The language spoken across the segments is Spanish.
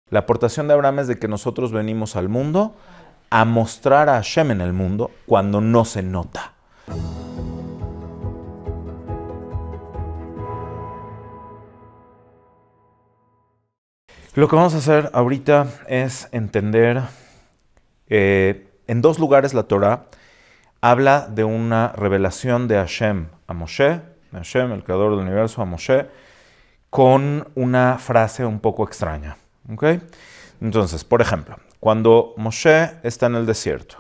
La aportación de Abraham es de que nosotros venimos al mundo a mostrar a Hashem en el mundo cuando no se nota. Lo que vamos a hacer ahorita es entender, en dos lugares la Torah habla de una revelación de Hashem a Moshe, Hashem, el creador del universo, a Moshe, con una frase un poco extraña. ¿Okay? Entonces, por ejemplo, cuando Moshe está en el desierto,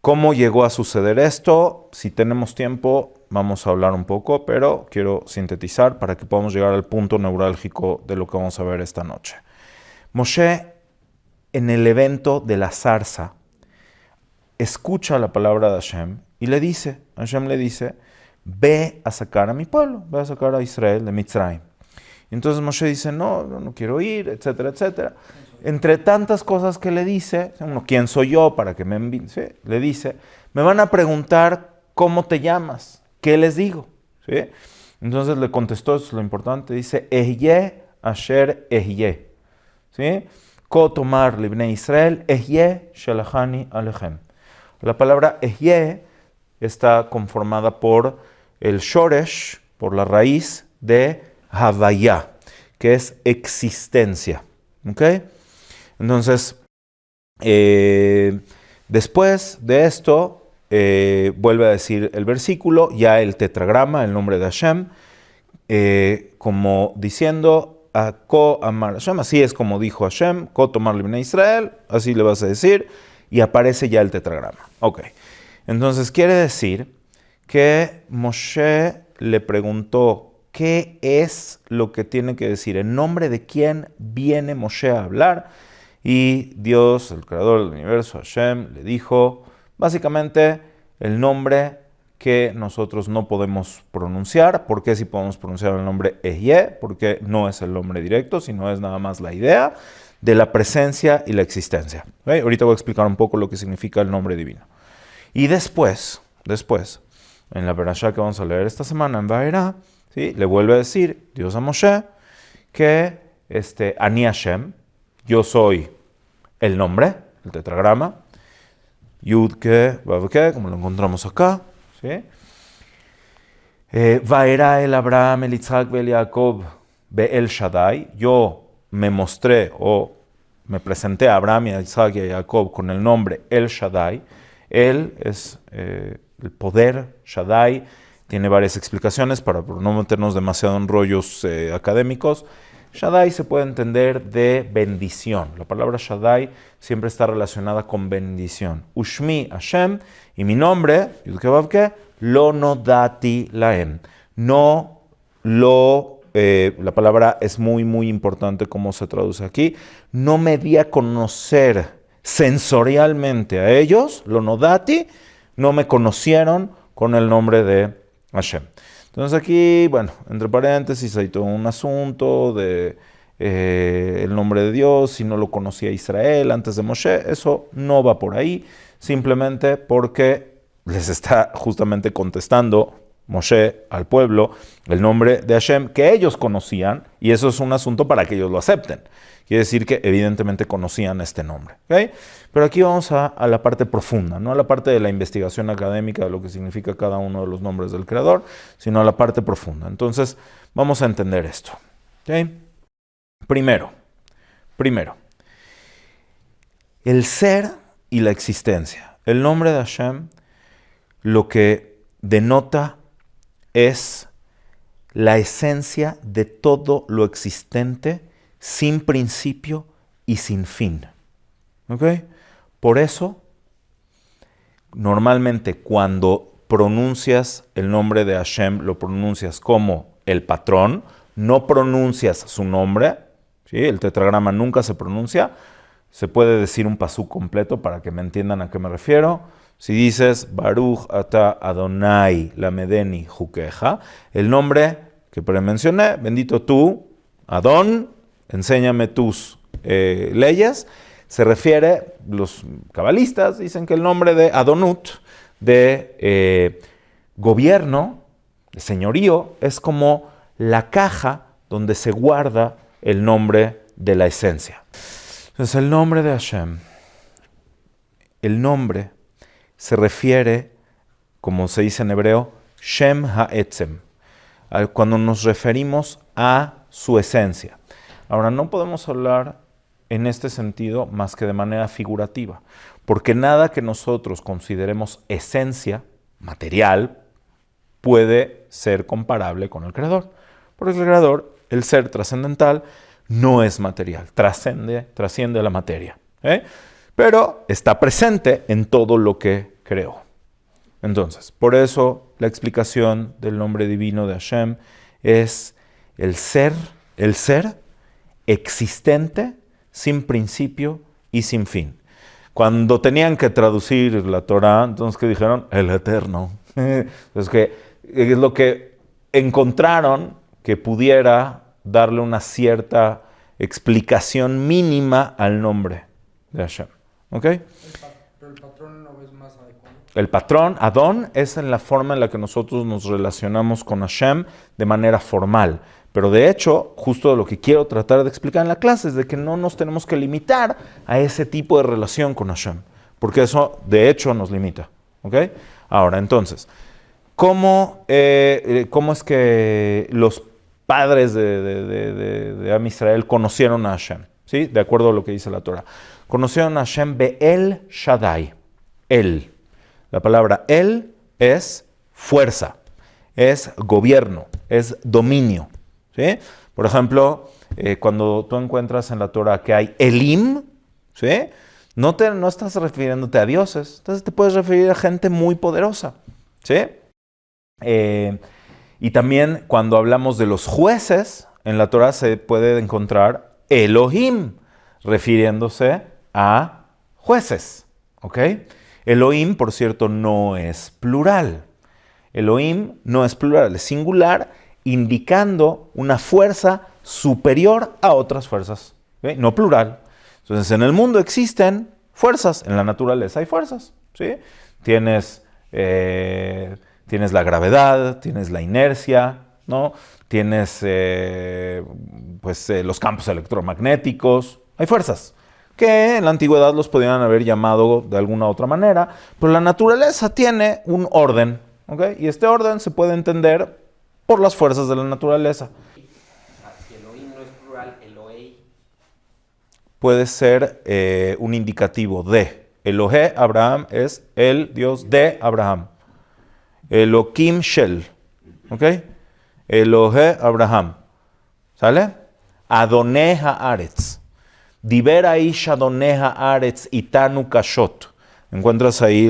¿cómo llegó a suceder esto? Si tenemos tiempo, vamos a hablar un poco, pero quiero sintetizar para que podamos llegar al punto neurálgico de lo que vamos a ver esta noche. Moshe, en el evento de la zarza, escucha la palabra de Hashem y Hashem le dice, ve a sacar a mi pueblo, ve a sacar a Israel de Mitzrayim. Entonces Moshe dice, no quiero ir, etcétera, etcétera. Entre tantas cosas que le dice, ¿quién soy yo para que me envíen? ¿Sí? Le dice, me van a preguntar cómo te llamas, ¿qué les digo? ¿Sí? Entonces le contestó, eso es lo importante, dice, Ehyeh asher ehyeh. ¿Sí? Ko tomar libnei Israel, Ehyeh shalachani alechem. La palabra Ehyeh está conformada por el shoresh, por la raíz de Havaya, que es existencia. ¿Ok? Entonces, después de esto, vuelve a decir el versículo, ya el tetragrama, el nombre de Hashem, como diciendo, Ko amar Hashem, así es como dijo Hashem, Ko tomar libnei Israel, así le vas a decir, y aparece ya el tetragrama. Ok. Entonces, quiere decir que Moshe le preguntó, ¿qué es lo que tiene que decir? ¿En nombre de quién viene Moshe a hablar? Y Dios, el creador del universo, Hashem, le dijo, básicamente, el nombre que nosotros no podemos pronunciar. ¿Por qué si podemos pronunciar el nombre Ehyeh? Porque no es el nombre directo, sino es nada más la idea de la presencia y la existencia. ¿Okay? Ahorita voy a explicar un poco lo que significa el nombre divino. Y después, en la Perashá que vamos a leer esta semana en Vaera, ¿sí? Le vuelve a decir Dios a Moshe que Ani Hashem, yo soy el nombre, el tetragrama, Yud-Ke, Vav-Ke, como lo encontramos acá, ¿sí? Vaera el Abraham, el Yitzhak, el Jacob, el Shaddai, yo me mostré o me presenté a Abraham, a Isaac y a Jacob con el nombre El Shaddai. Él es el poder, Shaddai. Tiene varias explicaciones para no meternos demasiado en rollos académicos. Shaddai se puede entender de bendición. La palabra Shaddai siempre está relacionada con bendición. Ushmi Hashem, y mi nombre, Yud-Ke Vav-Ke, lo nodati lahem. No lo... la palabra es muy, muy importante cómo se traduce aquí. No me di a conocer sensorialmente a ellos, lo nodati, no me conocieron con el nombre de Hashem. Entonces aquí, bueno, entre paréntesis hay todo un asunto de el nombre de Dios, si no lo conocía Israel antes de Moshe, eso no va por ahí, simplemente porque les está justamente contestando Moshe al pueblo el nombre de Hashem que ellos conocían, y eso es un asunto para que ellos lo acepten. Quiere decir que evidentemente conocían este nombre. ¿Okay? Pero aquí vamos a la parte profunda, no a la parte de la investigación académica de lo que significa cada uno de los nombres del Creador, sino a la parte profunda. Entonces, vamos a entender esto. ¿Okay? Primero, el ser y la existencia. El nombre de Hashem lo que denota es la esencia de todo lo existente, sin principio y sin fin. ¿Ok? Por eso, normalmente cuando pronuncias el nombre de Hashem, lo pronuncias como el patrón, no pronuncias su nombre, ¿sí? El tetragrama nunca se pronuncia. Se puede decir un pasú completo para que me entiendan a qué me refiero. Si dices Baruch ata Adonai lamedeni jukeja, el nombre que premencioné, bendito tú, Adón, enséñame tus leyes, se refiere, los cabalistas dicen que el nombre de Adonut, de gobierno, señorío, es como la caja donde se guarda el nombre de la esencia. Entonces el nombre de Hashem, el nombre se refiere, como se dice en hebreo, Shem Ha'etzem, cuando nos referimos a su esencia. Ahora, no podemos hablar en este sentido más que de manera figurativa, porque nada que nosotros consideremos esencia material puede ser comparable con el Creador. Porque el Creador, el ser trascendental, no es material, trasciende la materia, pero está presente en todo lo que creó. Entonces, por eso la explicación del nombre divino de Hashem es el ser existente, sin principio y sin fin. Cuando tenían que traducir la Torah, entonces ¿qué dijeron? El Eterno. Entonces, que es lo que encontraron que pudiera darle una cierta explicación mínima al nombre de Hashem. ¿Ok? Pero el patrón no es más adecuado. El patrón, Adón, es en la forma en la que nosotros nos relacionamos con Hashem de manera formal. Pero de hecho, justo lo que quiero tratar de explicar en la clase es de que no nos tenemos que limitar a ese tipo de relación con Hashem. Porque eso, de hecho, nos limita. ¿Ok? Ahora, entonces, ¿cómo es que los padres de Am Israel conocieron a Hashem? ¿Sí? De acuerdo a lo que dice la Torah. Conocieron a Hashem Be'el Shaddai. El. La palabra El es fuerza, es gobierno, es dominio. ¿Sí? Por ejemplo, cuando tú encuentras en la Torah que hay Elim, ¿sí? No estás refiriéndote a dioses, entonces te puedes referir a gente muy poderosa. ¿Sí? Y también cuando hablamos de los jueces, en la Torah se puede encontrar Elohim, refiriéndose a jueces. ¿Ok? Elohim, por cierto, no es plural. Elohim no es plural, es singular, indicando una fuerza superior a otras fuerzas. ¿Okay? No plural. Entonces, en el mundo existen fuerzas, en la naturaleza hay fuerzas. ¿Sí? Tienes la gravedad, tienes la inercia, ¿no? Tienes los campos electromagnéticos, hay fuerzas que en la antigüedad los podían haber llamado de alguna otra manera, pero la naturaleza tiene un orden, ¿ok? Y este orden se puede entender por las fuerzas de la naturaleza. Si Elohim no es plural, Elohei puede ser un indicativo de. Elohe, Abraham, es el Dios de Abraham. Elohim Shel, ¿ok? Elohe, Abraham, ¿sale? Adonai Haaretz. Diber ish Adonai Haaretz itanu kashot. Encuentras ahí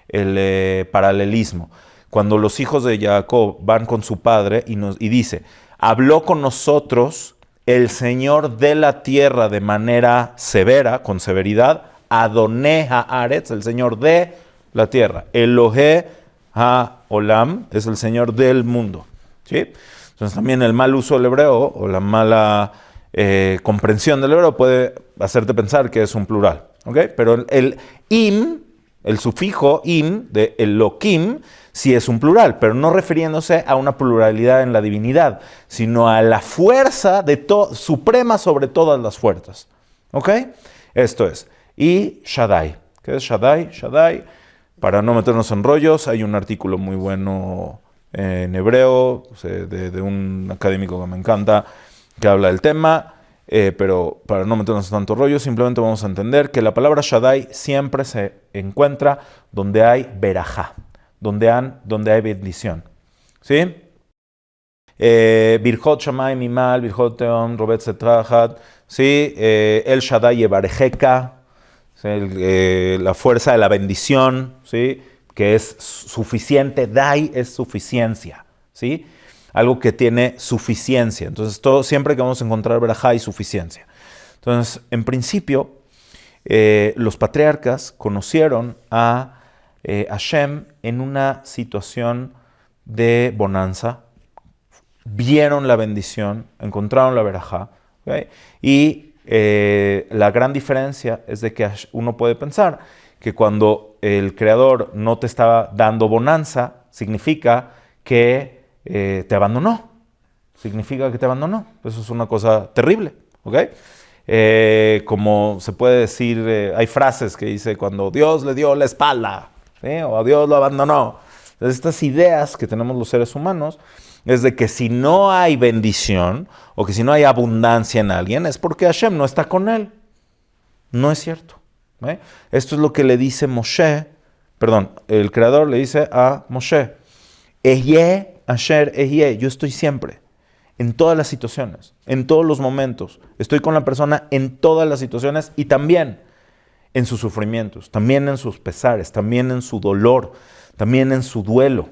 el paralelismo. Cuando los hijos de Jacob van con su padre y dice, habló con nosotros el Señor de la tierra de manera severa, con severidad, Adonai Haaretz, el Señor de la tierra. Elohe HaOlam es el Señor del mundo. ¿Sí? Entonces también el mal uso del hebreo o la mala comprensión del hebreo puede hacerte pensar que es un plural. ¿Okay? Pero el im, el sufijo im de Elohim, sí es un plural, pero no refiriéndose a una pluralidad en la divinidad, sino a la fuerza suprema sobre todas las fuerzas. ¿Ok? Esto es. Y Shaddai. ¿Qué es Shaddai? Shaddai, para no meternos en rollos, hay un artículo muy bueno en hebreo de un académico que me encanta, que habla del tema, pero para no meternos en tanto rollo, simplemente vamos a entender que la palabra Shaddai siempre se encuentra donde hay berajá, donde hay bendición. ¿Sí? Birjot Shammai Mimal, Birjot Teom, Robet Setrachat, ¿sí? El Shaddai Yevarejeka, ¿sí? La fuerza de la bendición, ¿sí? Que es suficiente, Dai es suficiencia, ¿sí? Algo que tiene suficiencia. Entonces, siempre que vamos a encontrar berajá hay suficiencia. Entonces, en principio, los patriarcas conocieron a Hashem en una situación de bonanza, vieron la bendición, encontraron la berajá, ¿okay? Y la gran diferencia es de que uno puede pensar que cuando el Creador no te está dando bonanza, significa que te abandonó. Significa que te abandonó. Eso es una cosa terrible. ¿ok? Como se puede decir, hay frases que dice cuando Dios le dio la espalda, ¿sí? O a Dios lo abandonó. Entonces, estas ideas que tenemos los seres humanos es de que si no hay bendición o que si no hay abundancia en alguien es porque Hashem no está con él. No es cierto. Esto es lo que le dice Moshe, el Creador le dice a Moshe, Ehyeh asher ehyeh, yo estoy siempre, en todas las situaciones, en todos los momentos. Estoy con la persona en todas las situaciones y también en sus sufrimientos, también en sus pesares, también en su dolor, también en su duelo.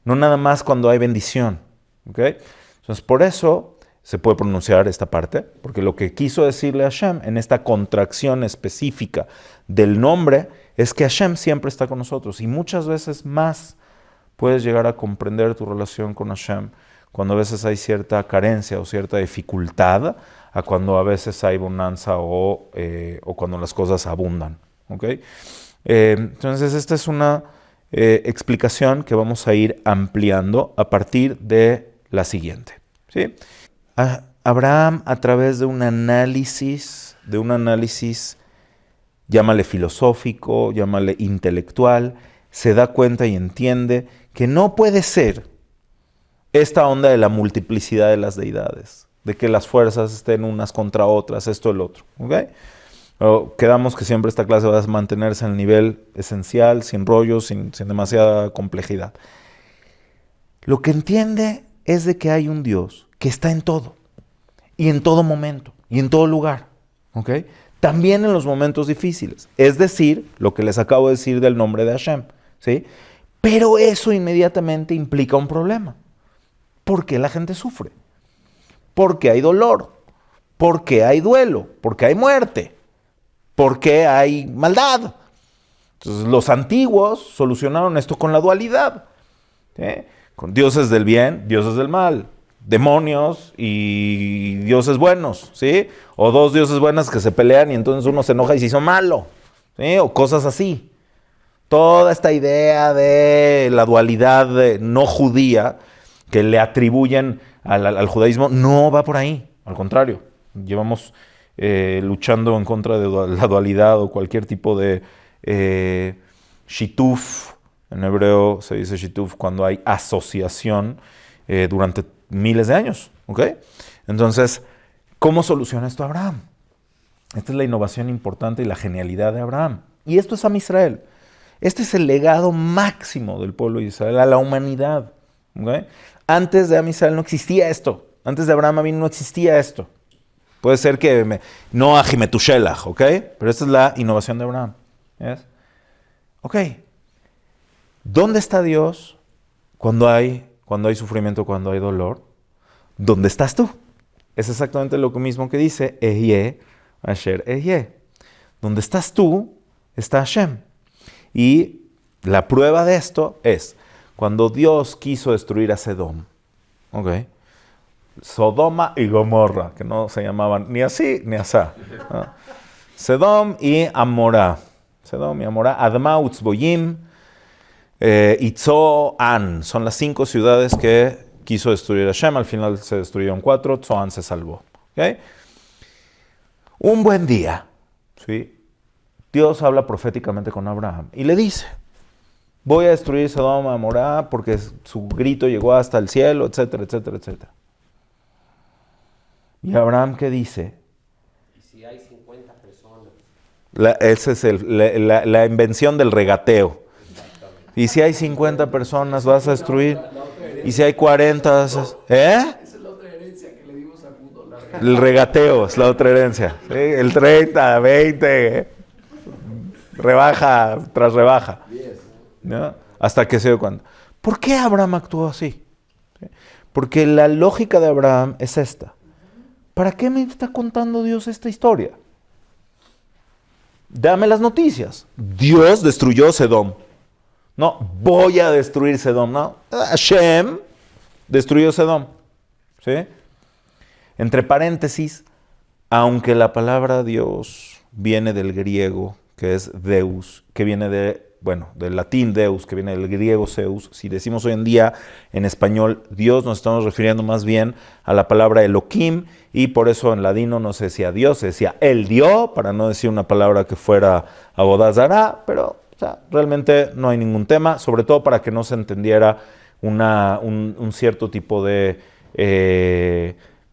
No nada más cuando hay bendición. ¿Okay? Entonces, por eso se puede pronunciar esta parte, porque lo que quiso decirle a Hashem en esta contracción específica del nombre es que Hashem siempre está con nosotros y muchas veces más puedes llegar a comprender tu relación con Hashem cuando a veces hay cierta carencia o cierta dificultad a cuando a veces hay bonanza o cuando las cosas abundan. ¿Okay? Entonces, esta es una explicación que vamos a ir ampliando a partir de la siguiente. ¿Sí? Abraham, a través de un análisis, llámale filosófico, llámale intelectual, se da cuenta y entiende que no puede ser esta onda de la multiplicidad de las deidades, de que las fuerzas estén unas contra otras, esto, el otro. ¿Okay? Quedamos que siempre esta clase va a mantenerse en el nivel esencial, sin rollos, sin demasiada complejidad. Lo que entiende es de que hay un Dios que está en todo, y en todo momento, y en todo lugar. ¿Okay? También en los momentos difíciles. Es decir, lo que les acabo de decir del nombre de Hashem. ¿Sí? Pero eso inmediatamente implica un problema. ¿Por qué la gente sufre? Porque hay dolor, porque hay duelo, porque hay muerte, porque hay maldad. Entonces, los antiguos solucionaron esto con la dualidad. ¿Sí? Con dioses del bien, dioses del mal, demonios y dioses buenos, ¿sí? O dos dioses buenos que se pelean y entonces uno se enoja y se hizo malo, ¿sí? O cosas así. Toda esta idea de la dualidad no judía que le atribuyen al judaísmo no va por ahí. Al contrario, llevamos luchando en contra de la dualidad o cualquier tipo de shituf. En hebreo se dice shituf cuando hay asociación durante miles de años. ¿Okay? Entonces, ¿cómo soluciona esto Abraham? Esta es la innovación importante y la genialidad de Abraham. Y esto es Am Israel. Este es el legado máximo del pueblo de Israel a la humanidad. ¿Okay? Antes de Am Israel no existía esto. Antes de Abraham Avinu no existía esto. Puede ser que no a Metushelach, ¿ok? Pero esta es la innovación de Abraham. ¿Yes? Ok. ¿Dónde está Dios cuando hay sufrimiento, cuando hay dolor? ¿Dónde estás tú? Es exactamente lo mismo que dice Ehyeh asher ehyeh. Donde estás tú, está Hashem. Y la prueba de esto es cuando Dios quiso destruir a Sedom. ¿Ok? Sodoma y Gomorra, que no se llamaban ni así ni asá. ¿No? Sedom y Amorá. Adma Utzboyim y Tzoan. Son las 5 ciudades que quiso destruir Hashem. Al final se destruyeron 4. Tzoan se salvó. ¿Okay? Un buen día, ¿sí? Dios habla proféticamente con Abraham y le dice: voy a destruir Sodoma y Amorá porque su grito llegó hasta el cielo, etcétera, etcétera, etcétera. ¿Y Abraham qué dice? Y si hay 50 personas. Esa es la invención del regateo. Y si hay 50 personas, vas a destruir. Y si hay 40, Esa es la otra herencia que le dimos al mundo. El regateo es la otra herencia. ¿Sí? El 30, 20, rebaja tras rebaja. ¿No? Hasta que se dio cuenta. ¿Por qué Abraham actuó así? Porque la lógica de Abraham es esta. ¿Para qué me está contando Dios esta historia? Dame las noticias. Dios destruyó Sedom. No, voy a destruir Sedom. No, Hashem destruyó Sedom. ¿Sí? Entre paréntesis, aunque la palabra Dios viene del griego, que es Deus, que viene de del latín Deus, que viene del griego Zeus. Si decimos hoy en día en español Dios, nos estamos refiriendo más bien a la palabra Elohim, y por eso en ladino no se decía Dios, se decía El dio, para no decir una palabra que fuera abodazará, pero realmente no hay ningún tema, sobre todo para que no se entendiera un cierto tipo de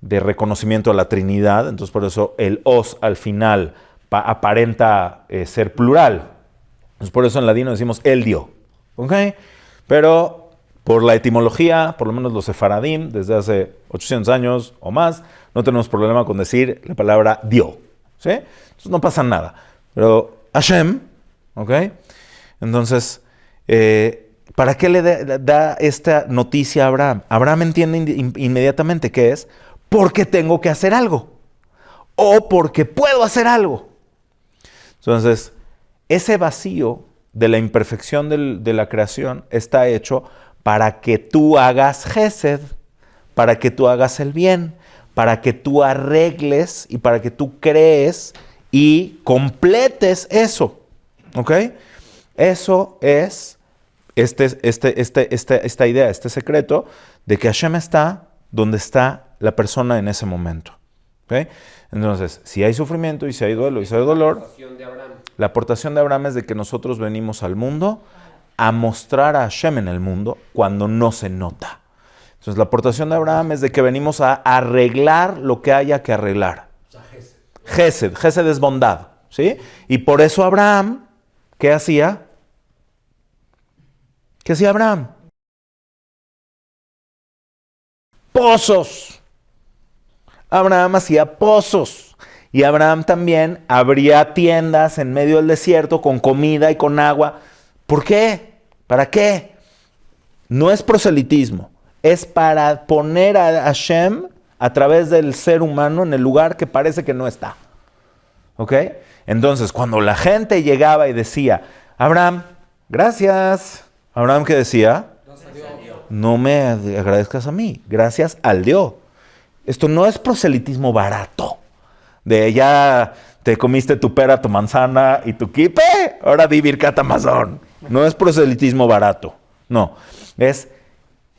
reconocimiento a la Trinidad. Entonces por eso el os al final aparenta ser plural. Entonces por eso en ladino decimos el dio. ¿Ok? Pero por la etimología, por lo menos los sefaradim, desde hace 800 años o más, no tenemos problema con decir la palabra dio. ¿Sí? Entonces no pasa nada. Pero Hashem, ¿ok? Entonces, ¿para qué le da esta noticia a Abraham? Abraham entiende inmediatamente que es porque tengo que hacer algo o porque puedo hacer algo. Entonces, ese vacío de la imperfección de la creación está hecho para que tú hagas gesed, para que tú hagas el bien, para que tú arregles y para que tú crees y completes eso. ¿Ok? Eso es esta idea, este secreto de que Hashem está donde está la persona en ese momento. ¿Okay? Entonces, si hay sufrimiento y si hay duelo y si hay dolor, la aportación de Abraham es de que nosotros venimos al mundo a mostrar a Hashem en el mundo cuando no se nota. Entonces, la aportación de Abraham es de que venimos a arreglar lo que haya que arreglar. Gesed es bondad, ¿sí? Y por eso Abraham, ¿qué hacía? ¿Qué hacía Abraham? Pozos. Abraham hacía pozos. Y Abraham también abría tiendas en medio del desierto con comida y con agua. ¿Por qué? ¿Para qué? No es proselitismo. Es para poner a Hashem a través del ser humano en el lugar que parece que no está. ¿Ok? Entonces, cuando la gente llegaba y decía, Abraham, gracias. Abraham, ¿qué decía? No me agradezcas a mí, gracias al Dios. Esto no es proselitismo barato. De ya te comiste tu pera, tu manzana y tu kipe, ahora di Birkat Hamazon. No es proselitismo barato. No, es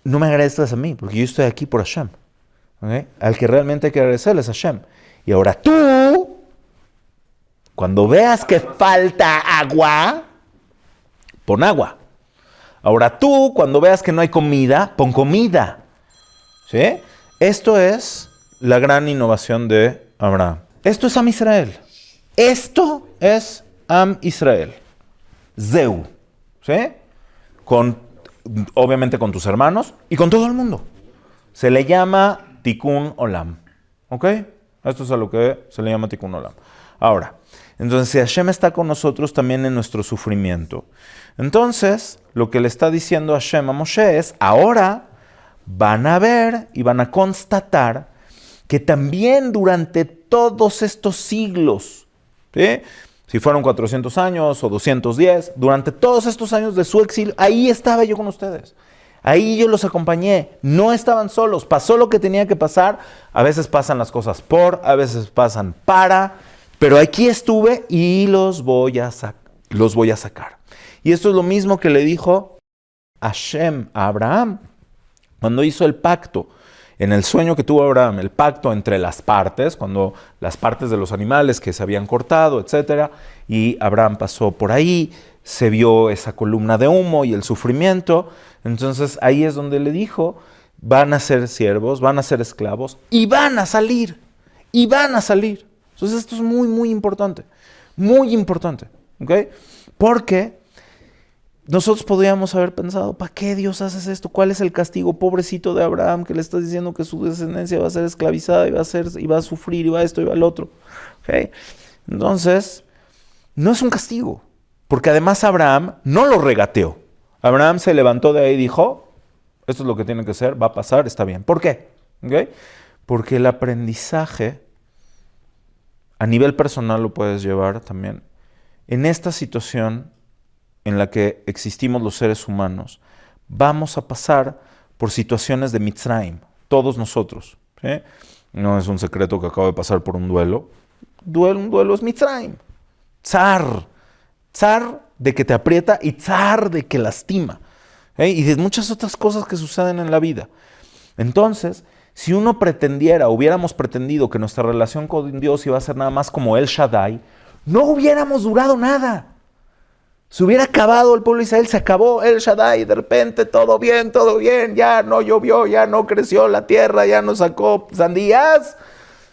no me agradezcas a mí, porque yo estoy aquí por Hashem. ¿Okay? Al que realmente hay que agradecerle es Hashem. Y ahora tú, cuando veas que falta agua, pon agua. Ahora tú, cuando veas que no hay comida, pon comida. ¿Sí? Esto es la gran innovación de Abraham. Esto es Am Israel. Esto es Am Israel. Zeu. ¿Sí? Obviamente con tus hermanos y con todo el mundo. Se le llama Tikkun Olam. ¿Ok? Esto es a lo que se le llama Tikkun Olam. Ahora, entonces si Hashem está con nosotros también en nuestro sufrimiento, entonces lo que le está diciendo Hashem a Moshe es, ahora van a ver y van a constatar que también durante todos estos siglos, ¿sí? Si fueron 400 años o 210, durante todos estos años de su exilio, ahí estaba yo con ustedes. Ahí yo los acompañé, no estaban solos, pasó lo que tenía que pasar, a veces pasan las cosas a veces pasan para, pero aquí estuve y los voy a sacar. Y esto es lo mismo que le dijo Hashem a Abraham cuando hizo el pacto. En el sueño que tuvo Abraham, el pacto entre las partes, cuando las partes de los animales que se habían cortado, etc. Y Abraham pasó por ahí, se vio esa columna de humo y el sufrimiento. Entonces ahí es donde le dijo, van a ser siervos, van a ser esclavos y van a salir. Y van a salir. Entonces esto es muy, muy importante. Muy importante. ¿Ok? Porque nosotros podríamos haber pensado, ¿para qué Dios haces esto? ¿Cuál es el castigo? Pobrecito de Abraham, que le está diciendo que su descendencia va a ser esclavizada y va a sufrir y va esto y va el otro. ¿Okay? Entonces, no es un castigo, porque además Abraham no lo regateó. Abraham se levantó de ahí y dijo, esto es lo que tiene que ser, va a pasar, está bien. ¿Por qué? ¿Okay? Porque el aprendizaje a nivel personal lo puedes llevar también. En esta situación en la que existimos los seres humanos, vamos a pasar por situaciones de Mitzrayim, todos nosotros. ¿Sí? No es un secreto que acabo de pasar por un duelo. Un duelo es Mitzrayim. Tsar de que te aprieta y tzar de que lastima. Y de muchas otras cosas que suceden en la vida. Entonces, si uno pretendiera, hubiéramos pretendido que nuestra relación con Dios iba a ser nada más como El Shaddai, no hubiéramos durado nada. Se hubiera acabado el pueblo de Israel, se acabó El Shaddai, de repente todo bien, ya no llovió, ya no creció la tierra, ya no sacó sandías,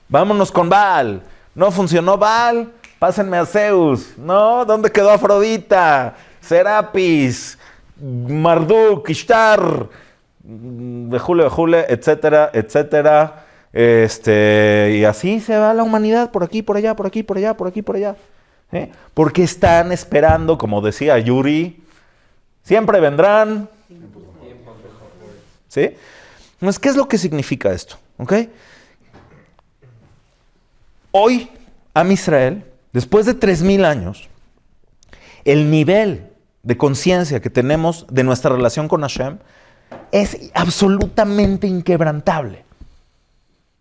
vámonos con Baal. No funcionó Baal, pásenme a Zeus. No, ¿dónde quedó Afrodita? Serapis, Marduk, Ishtar, Bejule, etcétera, etcétera. Y así se va la humanidad, por aquí, por allá, por aquí, por allá, por aquí, por allá. Porque están esperando, como decía Yuri, siempre vendrán. ¿Sí? Entonces, ¿qué es lo que significa esto? ¿Ok? Hoy, Am Israel, después de 3000 años, el nivel de conciencia que tenemos de nuestra relación con Hashem es absolutamente inquebrantable.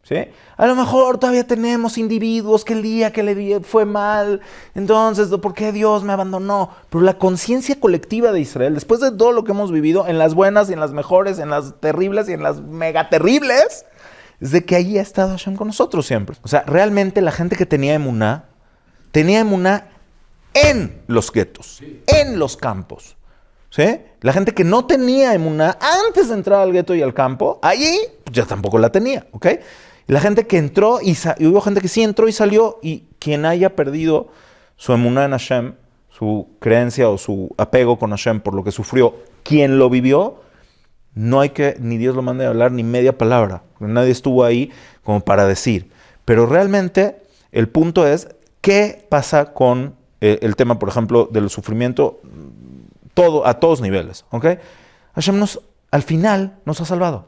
¿Sí? A lo mejor todavía tenemos individuos que el día que le fue mal, entonces, ¿por qué Dios me abandonó? Pero la conciencia colectiva de Israel, después de todo lo que hemos vivido, en las buenas y en las mejores, en las terribles y en las mega terribles, es de que allí ha estado Hashem con nosotros siempre. O sea, realmente la gente que tenía emuná en los guetos, en los campos. ¿Sí? La gente que no tenía emuná antes de entrar al gueto y al campo, allí ya tampoco la tenía, ¿ok? Y la gente que entró y hubo gente que sí entró y salió, y quien haya perdido su emuná en Hashem, su creencia o su apego con Hashem por lo que sufrió, quien lo vivió, no hay que, ni Dios lo mande a hablar ni media palabra. Nadie estuvo ahí como para decir. Pero realmente el punto es, ¿qué pasa con el tema, por ejemplo, del sufrimiento a todos niveles? ¿Ok? Hashem al final nos ha salvado.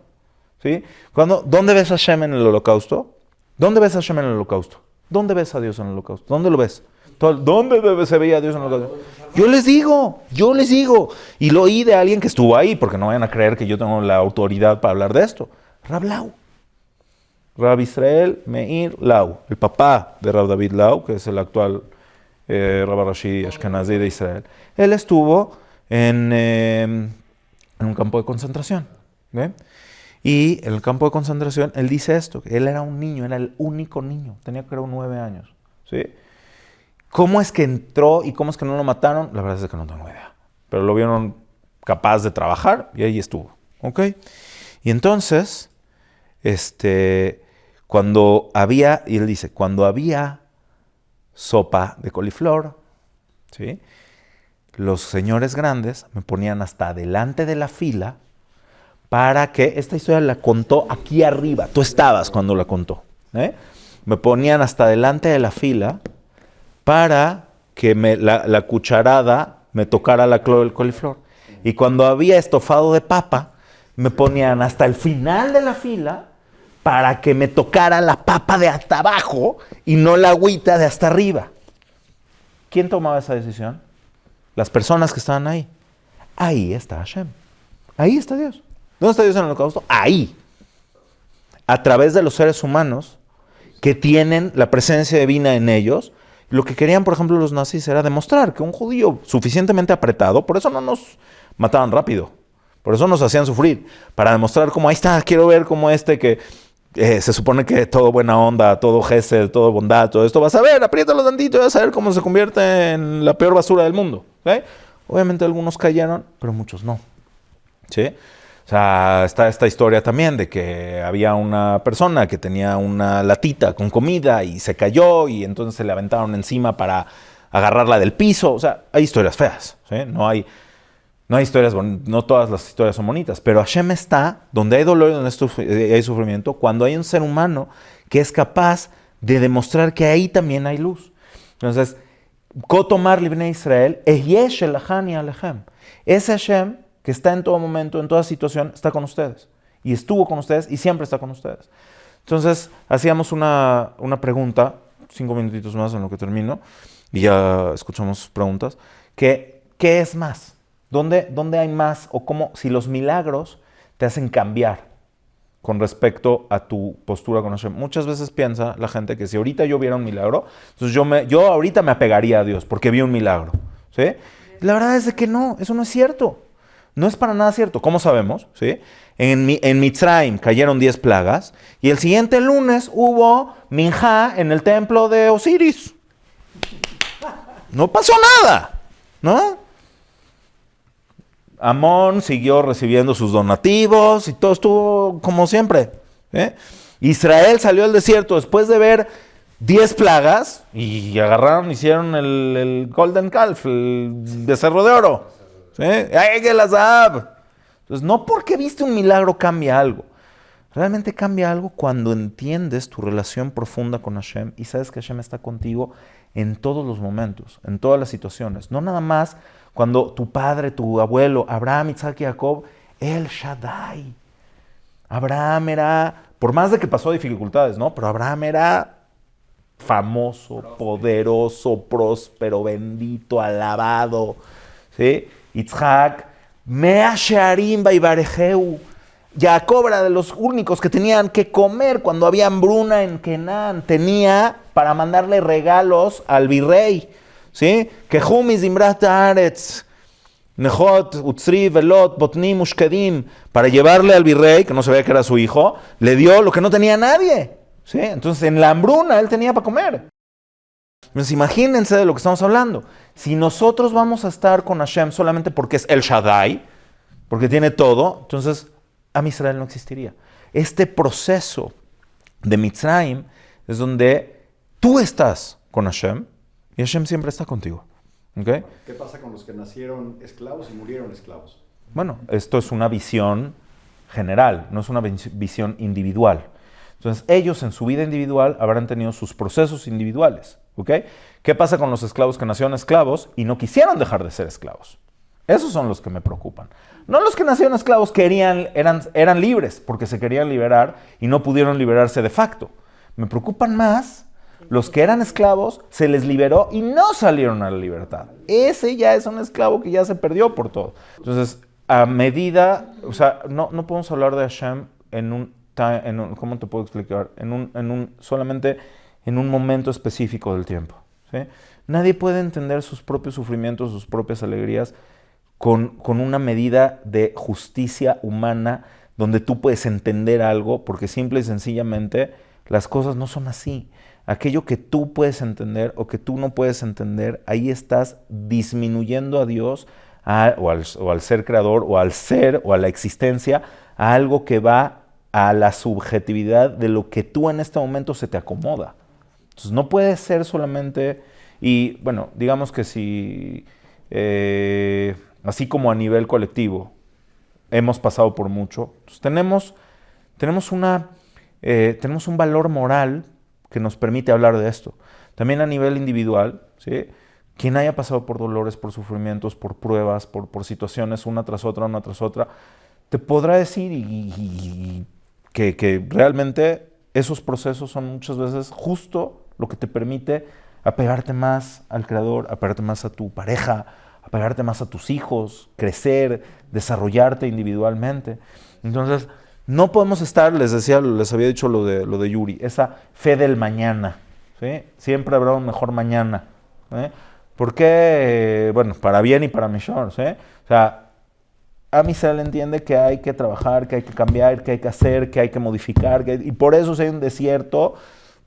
¿Sí? ¿Dónde ves a Hashem en el holocausto? ¿Dónde ves a Hashem en el holocausto? ¿Dónde ves a Dios en el holocausto? ¿Dónde lo ves? ¿Dónde se veía a Dios en el holocausto? Yo les digo, y lo oí de alguien que estuvo ahí, porque no vayan a creer que yo tengo la autoridad para hablar de esto. Rab Lau. Rab Israel Meir Lau, el papá de Rab David Lau, que es el actual Rab Rashi Ashkenazi de Israel. Él estuvo en un campo de concentración. ¿Ve? Y en el campo de concentración, él dice esto, que él era un niño, era el único niño, tenía creo 9 años. ¿Sí? ¿Cómo es que entró y cómo es que no lo mataron? La verdad es que no tengo idea. Pero lo vieron capaz de trabajar y ahí estuvo. ¿Ok? Y entonces, cuando había, y él dice, cuando había sopa de coliflor, ¿sí? Los señores grandes me ponían hasta adelante de la fila para que, esta historia la contó aquí arriba, tú estabas cuando la contó, me ponían hasta adelante de la fila para que la cucharada me tocara la clo del coliflor. Y cuando había estofado de papa, me ponían hasta el final de la fila para que me tocara la papa de hasta abajo y no la agüita de hasta arriba. ¿Quién tomaba esa decisión? Las personas que estaban ahí. Ahí está Hashem. Ahí está Dios. ¿Dónde está Dios en el holocausto? Ahí. A través de los seres humanos que tienen la presencia divina en ellos. Lo que querían, por ejemplo, los nazis era demostrar que un judío suficientemente apretado, por eso no nos mataban rápido, por eso nos hacían sufrir, para demostrar cómo ahí está, quiero ver cómo que se supone que todo buena onda, todo gesed, todo bondad, todo esto, vas a ver, apriétalo tantito y vas a ver cómo se convierte en la peor basura del mundo. ¿Sí? Obviamente algunos cayeron, pero muchos no. ¿Sí? O sea, está esta historia también de que había una persona que tenía una latita con comida y se cayó y entonces se le aventaron encima para agarrarla del piso. O sea, hay historias feas, ¿sí? No hay historias bonitas, no todas las historias son bonitas, pero Hashem está donde hay dolor y donde hay sufrimiento, cuando hay un ser humano que es capaz de demostrar que ahí también hay luz. Entonces, Kotomar libnei Israel, Yesh elahani alechem. Ese Hashem que está en todo momento, en toda situación, está con ustedes. Y estuvo con ustedes y siempre está con ustedes. Entonces, hacíamos una pregunta, 5 minutitos más en lo que termino, y ya escuchamos preguntas, ¿qué es más? ¿Dónde hay más? O cómo, si los milagros te hacen cambiar con respecto a tu postura con Hashem. Muchas veces piensa la gente que si ahorita yo viera un milagro, entonces yo ahorita me apegaría a Dios porque vi un milagro. ¿Sí? La verdad es de que no, eso no es cierto. No es para nada cierto. ¿Cómo sabemos? ¿Sí? En Mitzrayim cayeron 10 plagas y el siguiente lunes hubo minjá en el templo de Osiris. No pasó nada, ¿no? Amón siguió recibiendo sus donativos y todo estuvo como siempre. Israel salió al desierto después de ver 10 plagas y agarraron, hicieron el Golden Calf, el becerro de oro. ¿Sí? ¡Ay, que la sab! Entonces, no porque viste un milagro cambia algo. Realmente cambia algo cuando entiendes tu relación profunda con Hashem y sabes que Hashem está contigo en todos los momentos, en todas las situaciones. No nada más cuando tu padre, tu abuelo, Abraham, Isaac y Jacob, El Shaddai. Abraham era, por más de que pasó dificultades, ¿no? Pero Abraham era famoso, poderoso, próspero, bendito, alabado. ¿Sí? Yitzhak, Mea Shearim Vaibarejeu. Jacob era de los únicos que tenían que comer cuando había hambruna en Canaán. Tenía para mandarle regalos al virrey. ¿Sí? Kehumis Imrat Haaretz, Nehot, Utzri, Velot, Botnim, Ushkedim. Para llevarle al virrey, que no sabía que era su hijo, le dio lo que no tenía nadie. ¿Sí? Entonces en la hambruna él tenía para comer. Entonces imagínense de lo que estamos hablando. Si nosotros vamos a estar con Hashem solamente porque es El Shaddai, porque tiene todo, entonces Am Israel no existiría. Este proceso de Mitzrayim es donde tú estás con Hashem y Hashem siempre está contigo. ¿Okay? ¿Qué pasa con los que nacieron esclavos y murieron esclavos? Bueno, esto es una visión general, no es una visión individual. Entonces, ellos en su vida individual habrán tenido sus procesos individuales. ¿Okay? ¿Qué pasa con los esclavos que nacieron esclavos y no quisieron dejar de ser esclavos? Esos son los que me preocupan. No los que nacieron esclavos eran libres porque se querían liberar y no pudieron liberarse de facto. Me preocupan más los que eran esclavos, se les liberó y no salieron a la libertad. Ese ya es un esclavo que ya se perdió por todo. Entonces, a medida, o sea, no podemos hablar de Hashem ¿cómo te puedo explicar? Solamente en un momento específico del tiempo. ¿Sí? Nadie puede entender sus propios sufrimientos, sus propias alegrías con una medida de justicia humana donde tú puedes entender algo porque simple y sencillamente las cosas no son así. Aquello que tú puedes entender o que tú no puedes entender, ahí estás disminuyendo a Dios o al ser creador o al ser o a la existencia a algo que va a la subjetividad de lo que tú en este momento se te acomoda. Entonces no puede ser solamente, y bueno, digamos que si, así como a nivel colectivo, hemos pasado por mucho, pues tenemos un valor moral que nos permite hablar de esto. También a nivel individual, ¿sí? Quien haya pasado por dolores, por sufrimientos, por pruebas, por situaciones una tras otra, te podrá decir que realmente esos procesos son muchas veces justo lo que te permite apegarte más al Creador, apegarte más a tu pareja, apegarte más a tus hijos, crecer, desarrollarte individualmente. Entonces, no podemos estar, les había dicho lo de Yuri, esa fe del mañana, ¿sí? Siempre habrá un mejor mañana, ¿sí? ¿Por qué? Bueno, para bien y para mejor, ¿sí? O sea, Am Israel entiende que hay que trabajar, que hay que cambiar, que hay que hacer, que hay que modificar, y por eso si hay un desierto,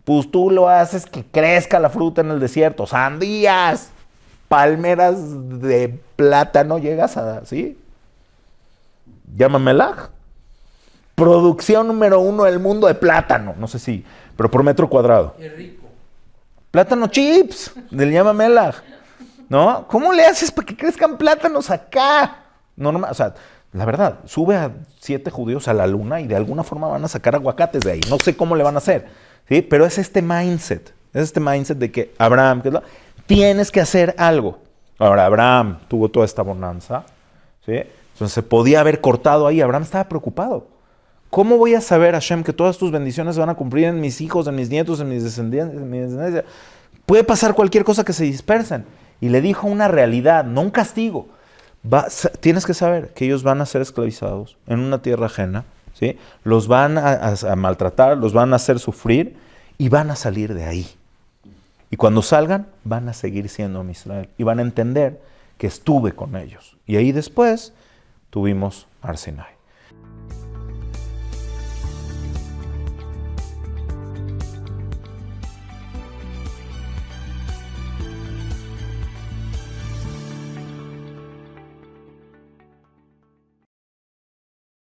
pues tú lo haces que crezca la fruta en el desierto, sandías, palmeras de plátano, llegas a, ¿sí? Llámamela. Producción número 1 del mundo de plátano, no sé si, pero por metro cuadrado. Es rico. Plátano chips, del Yamamela, ¿no? ¿Cómo le haces para que crezcan plátanos acá? Normal, o sea, la verdad, sube a 7 judíos a la luna y de alguna forma van a sacar aguacates de ahí. No sé cómo le van a hacer, ¿sí? Pero es este mindset de que Abraham, tienes que hacer algo. Ahora, Abraham tuvo toda esta bonanza, ¿sí? Entonces se podía haber cortado ahí. Abraham estaba preocupado. ¿Cómo voy a saber, Hashem, que todas tus bendiciones se van a cumplir en mis hijos, en mis nietos, en mis descendencia? Puede pasar cualquier cosa que se dispersen. Y le dijo una realidad, no un castigo. Tienes que saber que ellos van a ser esclavizados en una tierra ajena, ¿sí? Los van a maltratar, los van a hacer sufrir y van a salir de ahí. Y cuando salgan, van a seguir siendo Am Israel. Y van a entender que estuve con ellos. Y ahí después tuvimos Ar Sinai.